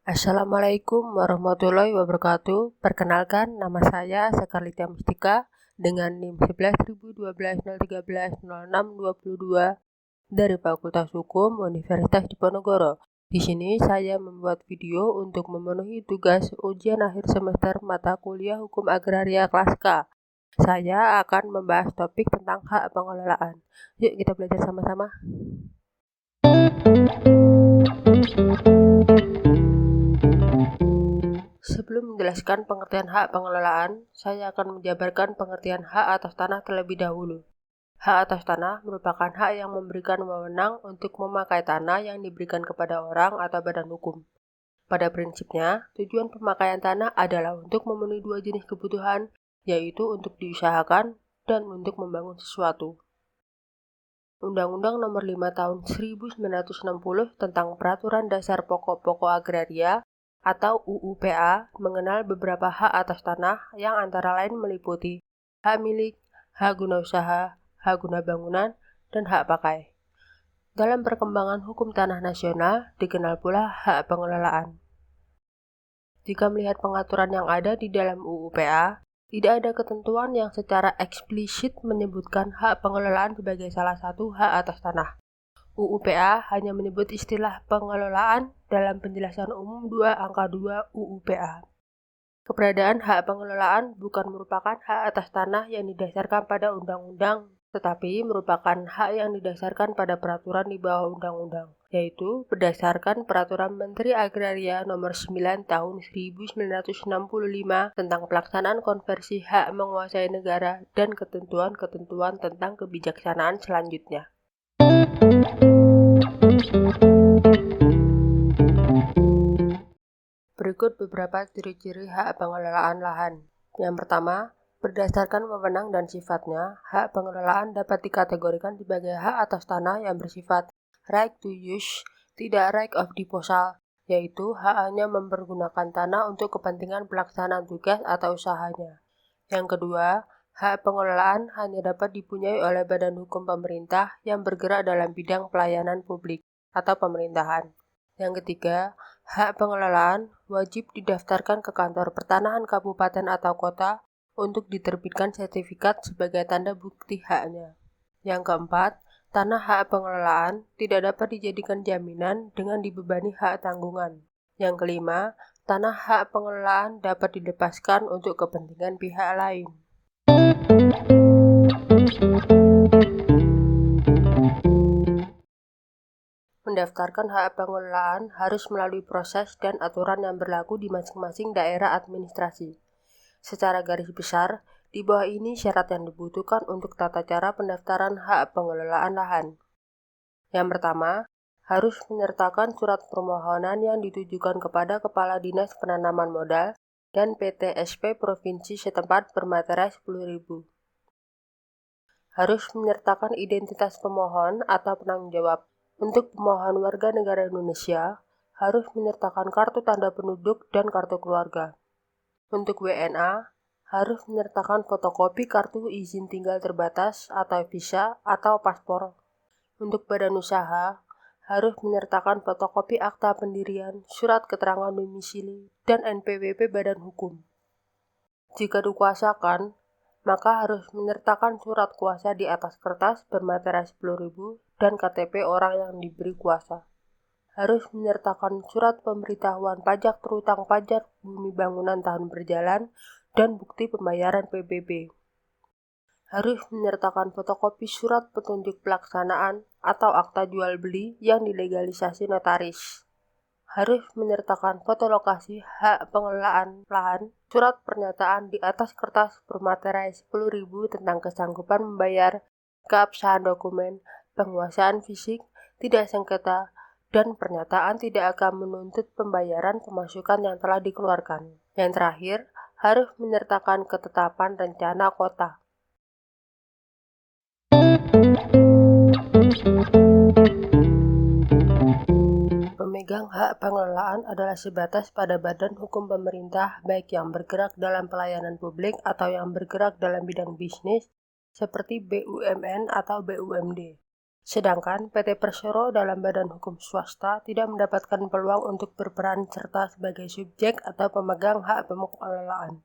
Assalamualaikum warahmatullahi wabarakatuh. Perkenalkan, nama saya Sekarlita Mustika dengan NIM 11.012.013.06.22 dari Fakultas Hukum Universitas Diponegoro. Di sini saya membuat video untuk memenuhi tugas ujian akhir semester mata kuliah Hukum Agraria kelas K. Saya akan membahas topik tentang hak pengelolaan. Yuk kita belajar sama-sama. Sebelum menjelaskan pengertian hak pengelolaan, saya akan menjabarkan pengertian hak atas tanah terlebih dahulu. Hak atas tanah merupakan hak yang memberikan wewenang untuk memakai tanah yang diberikan kepada orang atau badan hukum. Pada prinsipnya, tujuan pemakaian tanah adalah untuk memenuhi dua jenis kebutuhan, yaitu untuk diusahakan dan untuk membangun sesuatu. Undang-Undang Nomor 5 Tahun 1960 tentang Peraturan Dasar Pokok-Pokok Agraria atau UUPA mengenal beberapa hak atas tanah yang antara lain meliputi hak milik, hak guna usaha, hak guna bangunan, dan hak pakai. Dalam perkembangan hukum tanah nasional dikenal pula hak pengelolaan. Jika melihat pengaturan yang ada di dalam UUPA, tidak ada ketentuan yang secara eksplisit menyebutkan hak pengelolaan sebagai salah satu hak atas tanah. UUPA hanya menyebut istilah pengelolaan dalam penjelasan umum 2 angka 2 UUPA. Keberadaan hak pengelolaan bukan merupakan hak atas tanah yang didasarkan pada undang-undang, tetapi merupakan hak yang didasarkan pada peraturan di bawah undang-undang, yaitu berdasarkan Peraturan Menteri Agraria Nomor 9 Tahun 1965 tentang pelaksanaan konversi hak menguasai negara dan ketentuan-ketentuan tentang kebijaksanaan selanjutnya. Berikut beberapa ciri-ciri hak pengelolaan lahan. Yang pertama, berdasarkan wewenang dan sifatnya, hak pengelolaan dapat dikategorikan sebagai hak atas tanah yang bersifat right to use, tidak right of disposal, yaitu hak hanya mempergunakan tanah untuk kepentingan pelaksanaan tugas atau usahanya. Yang kedua, hak pengelolaan hanya dapat dipunyai oleh badan hukum pemerintah yang bergerak dalam bidang pelayanan publik atau pemerintahan. Yang ketiga, hak pengelolaan wajib didaftarkan ke kantor pertanahan kabupaten atau kota untuk diterbitkan sertifikat sebagai tanda bukti haknya. Yang keempat, tanah hak pengelolaan tidak dapat dijadikan jaminan dengan dibebani hak tanggungan. Yang kelima, tanah hak pengelolaan dapat dilepaskan untuk kepentingan pihak lain. Mendaftarkan hak pengelolaan harus melalui proses dan aturan yang berlaku di masing-masing daerah administrasi. Secara garis besar, di bawah ini syarat yang dibutuhkan untuk tata cara pendaftaran hak pengelolaan lahan. Yang pertama, harus menyertakan surat permohonan yang ditujukan kepada Kepala Dinas Penanaman Modal dan PTSP Provinsi setempat bermaterai 10.000. Harus menyertakan identitas pemohon atau penanggung jawab. Untuk pemohon warga negara Indonesia, harus menyertakan kartu tanda penduduk dan kartu keluarga. Untuk WNA, harus menyertakan fotokopi kartu izin tinggal terbatas atau visa atau paspor. Untuk badan usaha, harus menyertakan fotokopi akta pendirian, surat keterangan domisili, dan NPWP badan hukum. Jika dikuasakan, maka harus menyertakan surat kuasa di atas kertas bermaterai 10.000 dan KTP orang yang diberi kuasa. Harus menyertakan surat pemberitahuan pajak terutang pajak bumi bangunan tahun berjalan dan bukti pembayaran PBB. Harus menyertakan fotokopi surat petunjuk pelaksanaan atau akta jual beli yang dilegalisasi notaris. Harus menyertakan foto lokasi hak pengelolaan lahan, surat pernyataan di atas kertas bermaterai 10.000 tentang kesanggupan membayar, keabsahan dokumen, penguasaan fisik, tidak sengketa, dan pernyataan tidak akan menuntut pembayaran pemasukan yang telah dikeluarkan. Yang terakhir, harus menyertakan ketetapan rencana kota. Pemegang hak pengelolaan adalah sebatas pada badan hukum pemerintah baik yang bergerak dalam pelayanan publik atau yang bergerak dalam bidang bisnis seperti BUMN atau BUMD. Sedangkan PT Persero dalam badan hukum swasta tidak mendapatkan peluang untuk berperan serta sebagai subjek atau pemegang hak pengelolaan.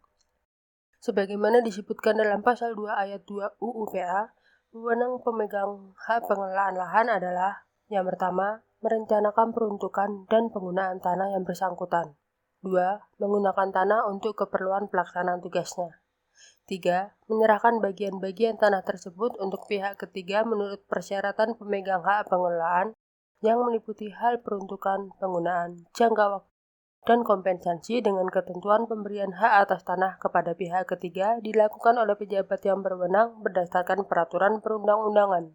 Sebagaimana disebutkan dalam pasal 2 ayat 2 UU PA, wewenang pemegang hak pengelolaan lahan adalah yang pertama, merencanakan peruntukan dan penggunaan tanah yang bersangkutan. 2. Menggunakan tanah untuk keperluan pelaksanaan tugasnya. 3. Menyerahkan bagian-bagian tanah tersebut untuk pihak ketiga menurut persyaratan pemegang hak pengelolaan yang meliputi hal peruntukan, penggunaan, jangka waktu, dan kompensasi dengan ketentuan pemberian hak atas tanah kepada pihak ketiga dilakukan oleh pejabat yang berwenang berdasarkan peraturan perundang-undangan.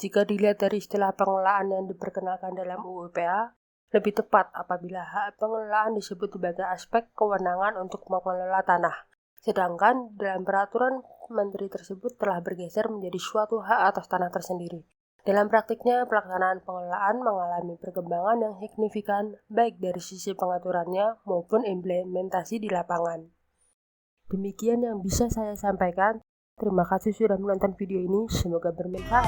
Jika dilihat dari istilah pengelolaan yang diperkenalkan dalam UU PA, lebih tepat apabila hak pengelolaan disebut sebagai aspek kewenangan untuk mengelola tanah. Sedangkan dalam peraturan menteri tersebut telah bergeser menjadi suatu hak atas tanah tersendiri. Dalam praktiknya, pelaksanaan pengelolaan mengalami perkembangan yang signifikan baik dari sisi pengaturannya maupun implementasi di lapangan. Demikian yang bisa saya sampaikan. Terima kasih sudah menonton video ini, semoga bermanfaat.